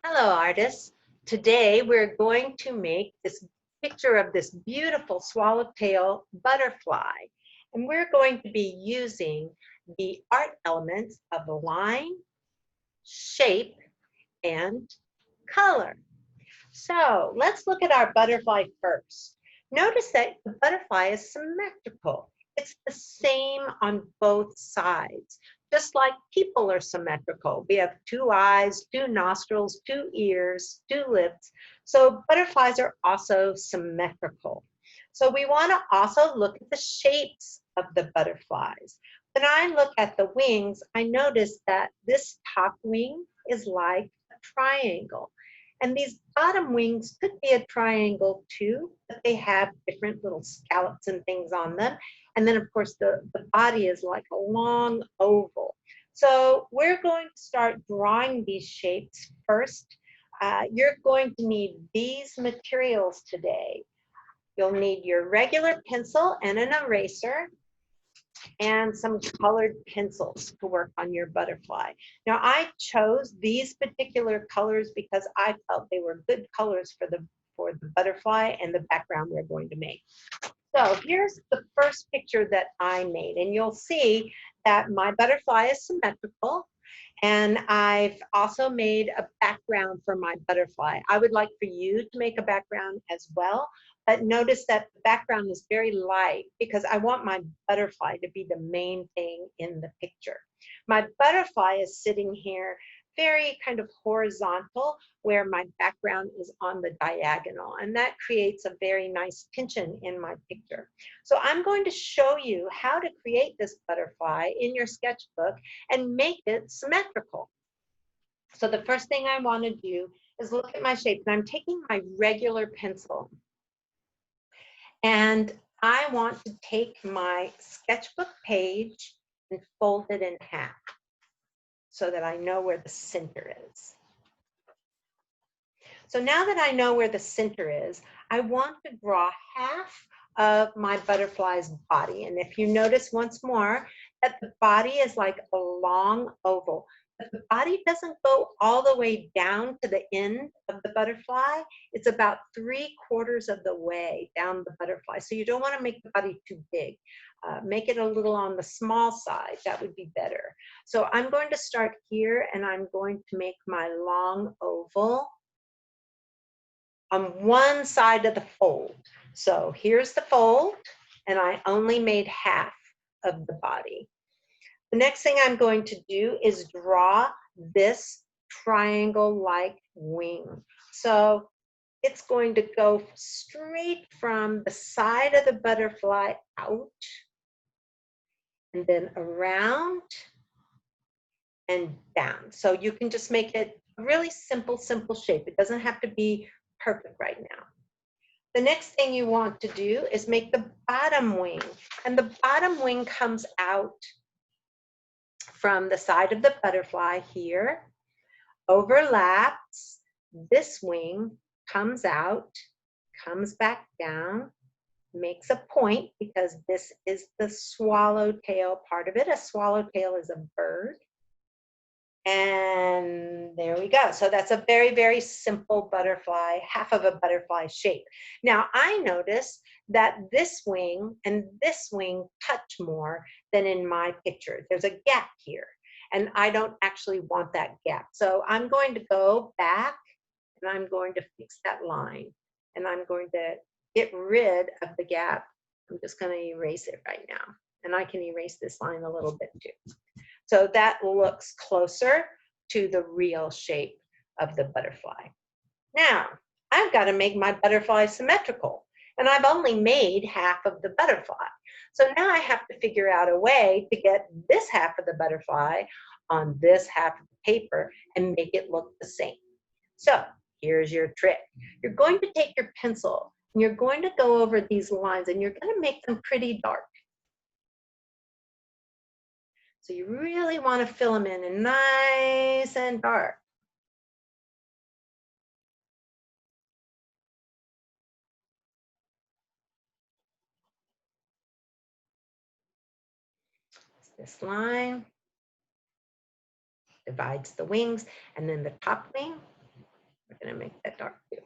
Hello, artists. Today we're going to make this picture of this beautiful swallowtail butterfly. And we're going to be using the art elements of line, shape, and color. So let's look at our butterfly first. Notice that the butterfly is symmetrical. It's the same on both sides, just like people are symmetrical. We have two eyes, two nostrils, two ears, two lips. So butterflies are also symmetrical. So we want to also look at the shapes of the butterflies. When I look at the wings, I notice that this top wing is like a triangle. And these bottom wings could be a triangle too, but they have different little scallops and things on them. And then, of course, the body is like a long oval. So we're going to start drawing these shapes first. You're going to need these materials today. You'll need your regular pencil and an eraser and some colored pencils to work on your butterfly. Now I chose these particular colors because I felt they were good colors for the butterfly and the background we're going to make. So here's the first picture that I made, and you'll see that my butterfly is symmetrical, and I've also made a background for my butterfly. I would like for you to make a background as well, but notice that the background is very light because I want my butterfly to be the main thing in the picture. My butterfly is sitting here very kind of horizontal where my background is on the diagonal, and that creates a very nice tension in my picture. So I'm going to show you how to create this butterfly in your sketchbook and make it symmetrical. So the first thing I want to do is look at my shape, and I'm taking my regular pencil, and I want to take my sketchbook page and fold it in half so that I know where the center is. So now that I know where the center is, I want to draw half of my butterfly's body. And if you notice once more that the body is like a long oval, but the body doesn't go all the way down to the end of the butterfly. It's about 3/4 of the way down the butterfly. So you don't want to make the body too big. Make it a little on the small side. That would be better. So I'm going to start here, and I'm going to make my long oval on one side of the fold. So here's the fold, and I only made half of the body. The next thing I'm going to do is draw this triangle-like wing. So it's going to go straight from the side of the butterfly out, and then around and down. So you can just make it a really simple shape. It doesn't have to be perfect right now. The next thing you want to do is make the bottom wing. And the bottom wing comes out from the side of the butterfly here, overlaps, this wing comes out, comes back down, makes a point because this is the swallowtail part of it. A swallowtail is a bird. And there we go. So that's a very, very simple butterfly, half of a butterfly shape. Now I notice that this wing and this wing touch more than in my picture. There's a gap here, and I don't actually want that gap. So I'm going to go back, and I'm going to fix that line, and I'm going to get rid of the gap. I'm just going to erase it right now. And I can erase this line a little bit too. So that looks closer to the real shape of the butterfly. Now, I've got to make my butterfly symmetrical, and I've only made half of the butterfly. So now I have to figure out a way to get this half of the butterfly on this half of the paper and make it look the same. So here's your trick. You're going to take your pencil, and you're going to go over these lines, and you're going to make them pretty dark. So you really want to fill them in and nice and dark. This line divides the wings, and then the top wing going to make that dark too.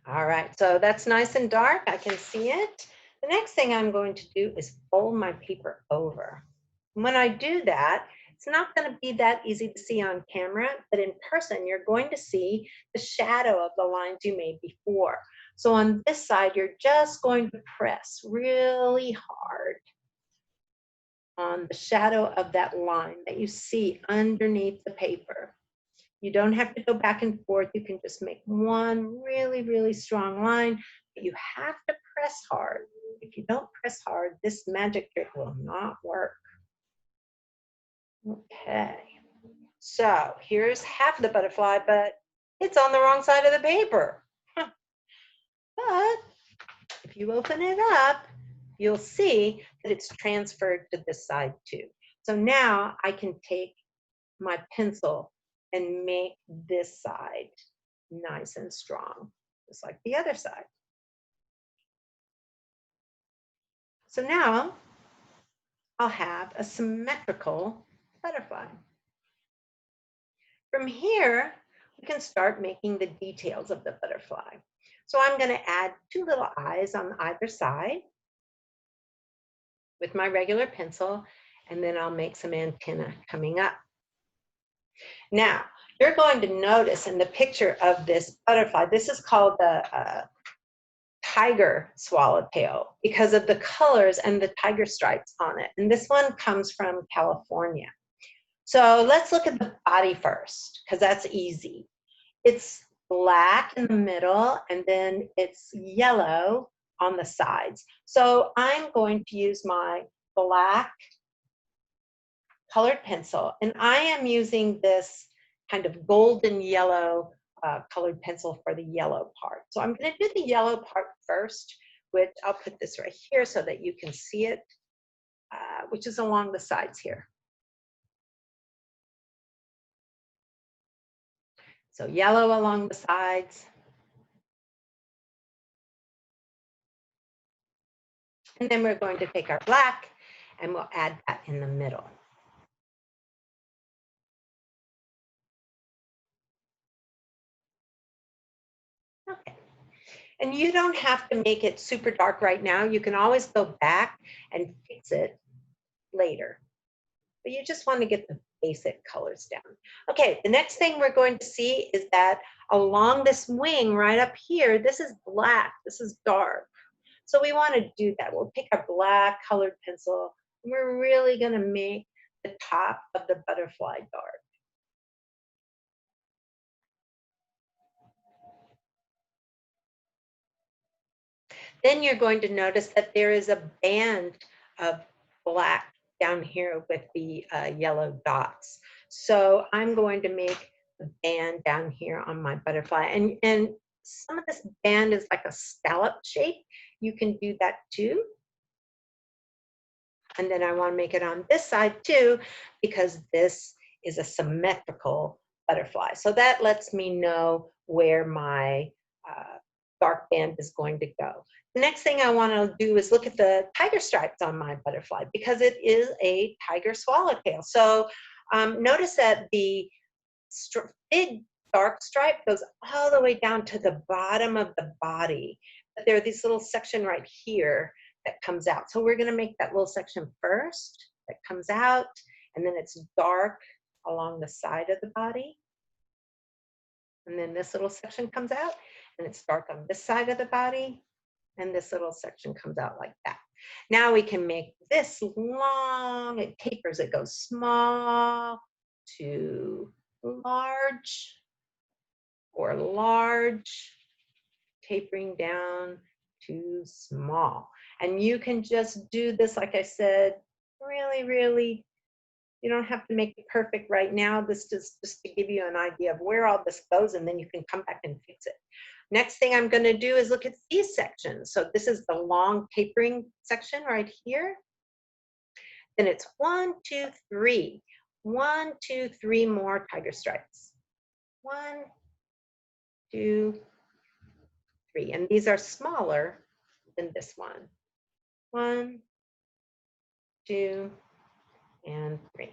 All right, so that's nice and dark. I can see it. The next thing I'm going to do is fold my paper over. When I do that, it's not going to be that easy to see on camera, but in person, you're going to see the shadow of the lines you made before. So on this side, you're just going to press really hard on the shadow of that line that you see underneath the paper. You don't have to go back and forth. You can just make one really, really strong line, but you have to press hard. If you don't press hard, this magic trick will not work. Okay, so here's half the butterfly, but it's on the wrong side of the paper. But if you open it up, you'll see that it's transferred to this side too. So now I can take my pencil and make this side nice and strong, just like the other side. So now I'll have a symmetrical butterfly. From here, we can start making the details of the butterfly. So I'm going to add 2 little eyes on either side with my regular pencil, and then I'll make some antenna coming up. Now, you're going to notice in the picture of this butterfly, this is called the tiger swallowtail because of the colors and the tiger stripes on it. And this one comes from California. So let's look at the body first, because that's easy. It's black in the middle, and then it's yellow on the sides. So I'm going to use my black colored pencil, and I am using this kind of golden yellow colored pencil for the yellow part. So I'm going to do the yellow part first, which I'll put this right here so that you can see it, which is along the sides here. So yellow along the sides. And then we're going to take our black and we'll add that in the middle. Okay. And you don't have to make it super dark right now. You can always go back and fix it later. But you just want to get the basic colors down. Okay, the next thing we're going to see is that along this wing right up here, this is black, this is dark. So we want to do that. We'll take our black colored pencil, and we're really going to make the top of the butterfly dark. Then you're going to notice that there is a band of black down here with the yellow dots. So I'm going to make a band down here on my butterfly. And some of this band is like a scallop shape. You can do that too. And then I want to make it on this side too, because this is a symmetrical butterfly. So that lets me know where my dark band is going to go. The next thing I want to do is look at the tiger stripes on my butterfly because it is a tiger swallowtail. So notice that the big dark stripe goes all the way down to the bottom of the body. But there are these little section right here that comes out. So we're going to make that little section first that comes out, and then it's dark along the side of the body. And then this little section comes out, and it's dark on this side of the body, and this little section comes out like that. Now we can make this long, it tapers, it goes small to large, or large, tapering down to small. And you can just do this, like I said, really, really, you don't have to make it perfect right now. This is just to give you an idea of where all this goes, and then you can come back and fix it. Next thing I'm going to do is look at these sections. So this is the long tapering section right here. Then it's 1, 2, 3. 1, 2, 3 more tiger stripes. 1, 2, 3. And these are smaller than this one. 1, 2, and 3.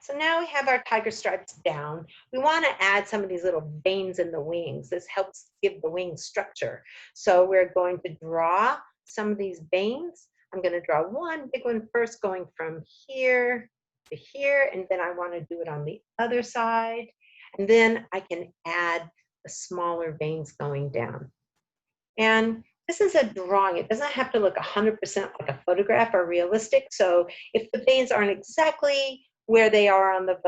So now we have our tiger stripes down. We want to add some of these little veins in the wings. This helps give the wings structure. So we're going to draw some of these veins. I'm going to draw one big one first, going from here to here, and then I want to do it on the other side. And then I can add the smaller veins going down. And this is a drawing. It doesn't have to look 100% like a photograph or realistic. So if the veins aren't exactly where they are on the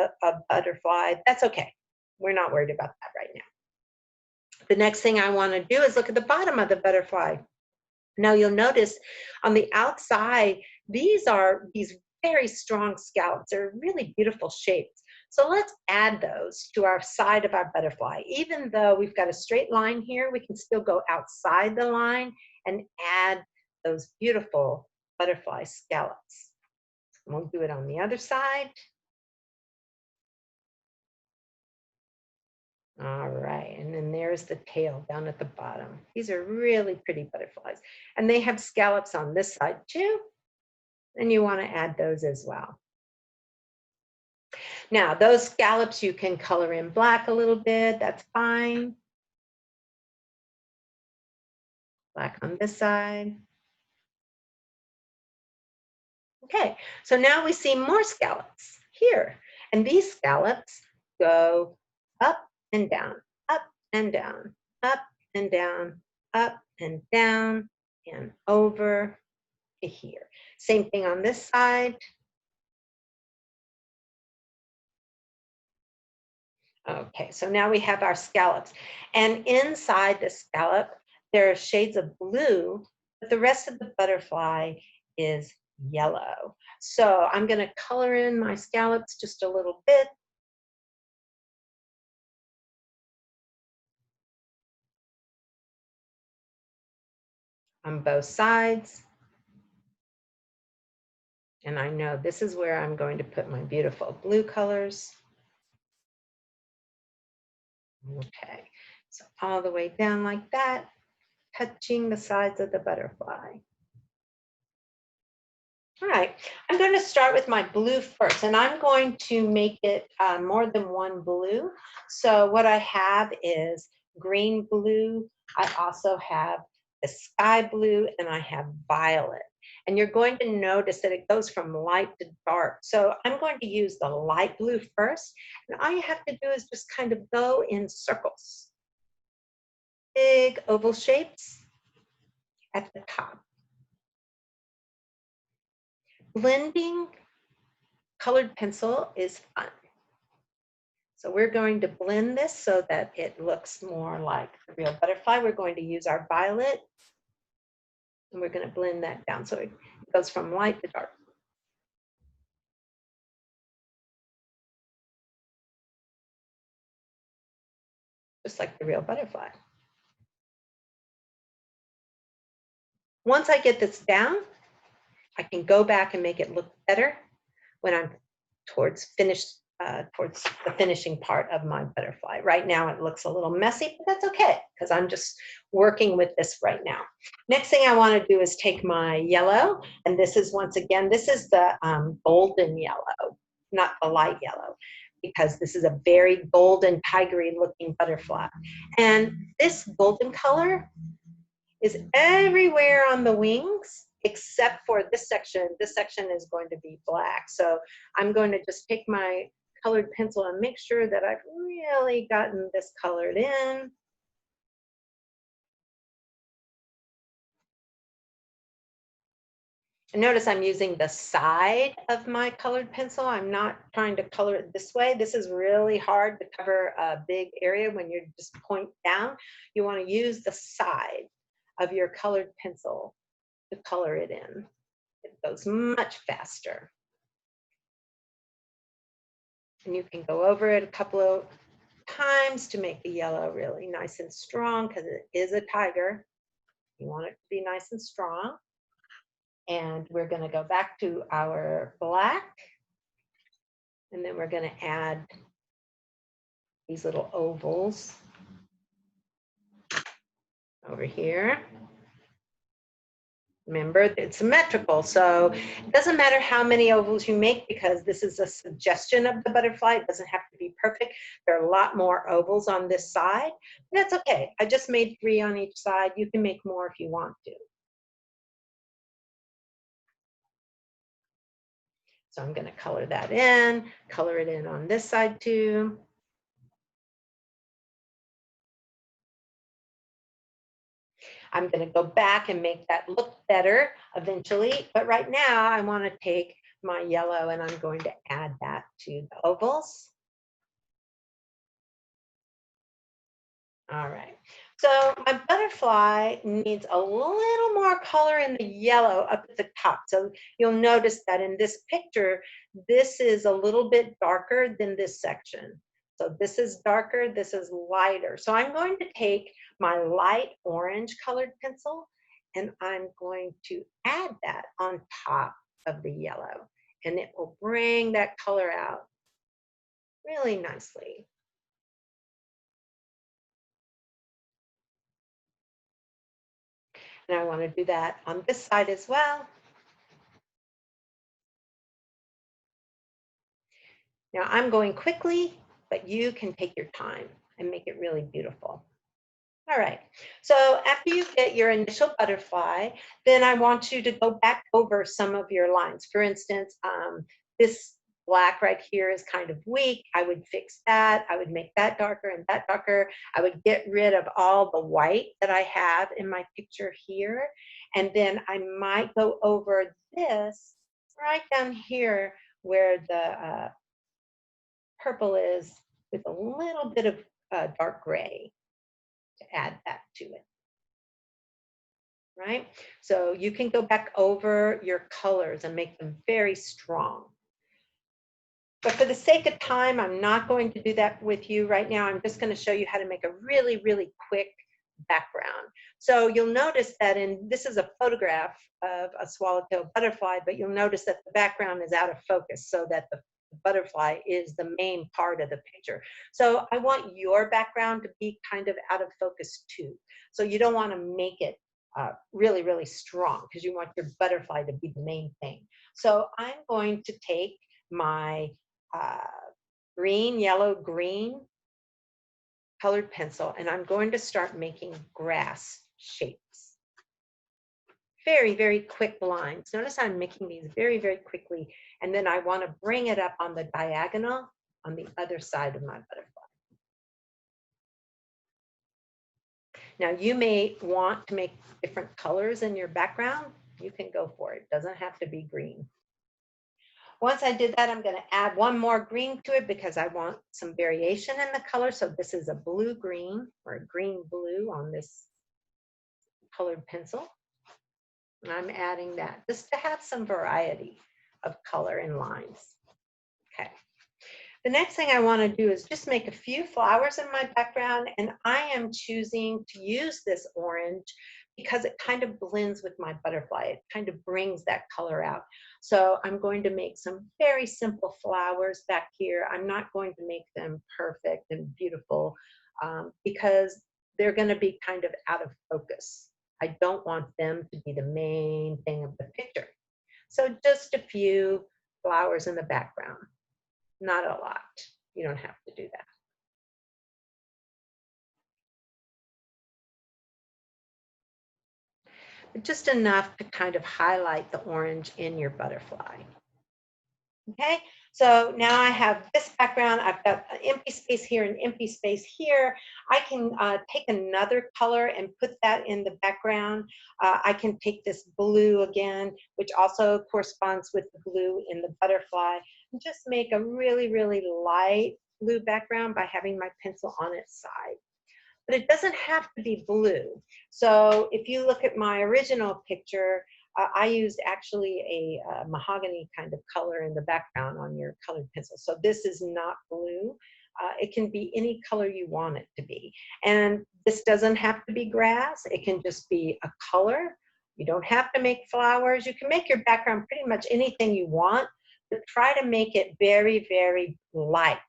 butterfly, that's okay. We're not worried about that right now. The next thing I want to do is look at the bottom of the butterfly. Now you'll notice on the outside, these are these very strong scallops. They're really beautiful shapes. So let's add those to our side of our butterfly. Even though we've got a straight line here, we can still go outside the line and add those beautiful butterfly scallops. We'll do it on the other side. All right, and then there's the tail down at the bottom. These are really pretty butterflies. And they have scallops on this side too, and you want to add those as well. Now, those scallops you can color in black a little bit, that's fine. Black on this side. Okay, so now we see more scallops here. And these scallops go up and down, up and down, up and down, up and down, and over to here. Same thing on this side. Okay, so now we have our scallops. And inside the scallop, there are shades of blue, but the rest of the butterfly is yellow. So I'm going to color in my scallops just a little bit. On both sides. And I know this is where I'm going to put my beautiful blue colors. Okay, so all the way down like that, touching the sides of the butterfly. All right, I'm going to start with my blue first, and I'm going to make it more than one blue. So what I have is green blue. I also have the sky blue, and I have violet. And you're going to notice that it goes from light to dark. So I'm going to use the light blue first, and all you have to do is just kind of go in circles. Big oval shapes at the top. Blending colored pencil is fun. So we're going to blend this so that it looks more like a real butterfly. We're going to use our violet, and we're going to blend that down so it goes from light to dark. Just like the real butterfly. Once I get this down, I can go back and make it look better when I'm towards the finishing part of my butterfly. Right now it looks a little messy, but that's okay because I'm just working with this right now. Next thing I want to do is take my yellow, and this is once again, this is the golden yellow, not the light yellow, because this is a very golden, tigery looking butterfly. And this golden color is everywhere on the wings except for this section. This section is going to be black. So I'm going to just take my colored pencil and make sure that I've really gotten this colored in. And notice I'm using the side of my colored pencil. I'm not trying to color it this way. This is really hard to cover a big area when you just point down. You want to use the side of your colored pencil to color it in. It goes much faster. And you can go over it a couple of times to make the yellow really nice and strong because it is a tiger. You want it to be nice and strong. And we're going to go back to our black. And then we're going to add these little ovals over here. Remember, it's symmetrical, so it doesn't matter how many ovals you make because this is a suggestion of the butterfly. It doesn't have to be perfect. There are a lot more ovals on this side. That's okay. I just made 3 on each side. You can make more if you want to. So I'm going to color that in, color it in on this side too. I'm going to go back and make that look better eventually. But right now I want to take my yellow and I'm going to add that to the ovals. All right. So my butterfly needs a little more color in the yellow up at the top. So you'll notice that in this picture, this is a little bit darker than this section. So this is darker, this is lighter. So I'm going to take my light orange colored pencil and I'm going to add that on top of the yellow. And it will bring that color out really nicely. And I want to do that on this side as well. Now I'm going quickly, but you can take your time and make it really beautiful. All right, so after you get your initial butterfly, then I want you to go back over some of your lines. For instance, this black right here is kind of weak. I would fix that. I would make that darker and that darker. I would get rid of all the white that I have in my picture here. And then I might go over this right down here where the purple is with a little bit of dark gray to add that to it, right? So you can go back over your colors and make them very strong. But for the sake of time, I'm not going to do that with you right now. I'm just going to show you how to make a really, really quick background. So you'll notice that this is a photograph of a swallowtail butterfly, but you'll notice that the background is out of focus so that the butterfly is the main part of the picture. So I want your background to be kind of out of focus too. So you don't want to make it really, really strong because you want your butterfly to be the main thing. So I'm going to take my uh, green, yellow, green colored pencil and I'm going to start making grass shapes. Very, very quick lines. Notice I'm making these very, very quickly, and then I want to bring it up on the diagonal on the other side of my butterfly. Now you may want to make different colors in your background. You can go for it. It doesn't have to be green. Once I did that, I'm going to add one more green to it because I want some variation in the color. So this is a blue-green or a green-blue on this colored pencil. And I'm adding that just to have some variety of color and lines. Okay. The next thing I want to do is just make a few flowers in my background, and I am choosing to use this orange because it kind of blends with my butterfly. It kind of brings that color out. So I'm going to make some very simple flowers back here. I'm not going to make them perfect and beautiful because they're going to be kind of out of focus. I don't want them to be the main thing of the picture. So just a few flowers in the background, not a lot. You don't have to do that. But just enough to kind of highlight the orange in your butterfly. Okay, so now I have this background. I've got an empty space here and empty space here. I can take another color and put that in the background. I can take this blue again, which also corresponds with the blue in the butterfly, and just make a really, really light blue background by having my pencil on its side. But it doesn't have to be blue. So if you look at my original picture, I used actually a mahogany kind of color in the background on your colored pencil. So this is not blue. It can be any color you want it to be. And this doesn't have to be grass. It can just be a color. You don't have to make flowers. You can make your background pretty much anything you want, but try to make it very, very light.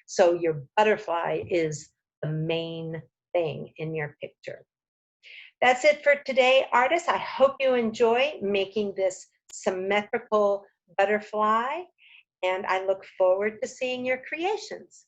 So your butterfly is the main thing in your picture. That's it for today, artists. I hope you enjoy making this symmetrical butterfly, and I look forward to seeing your creations.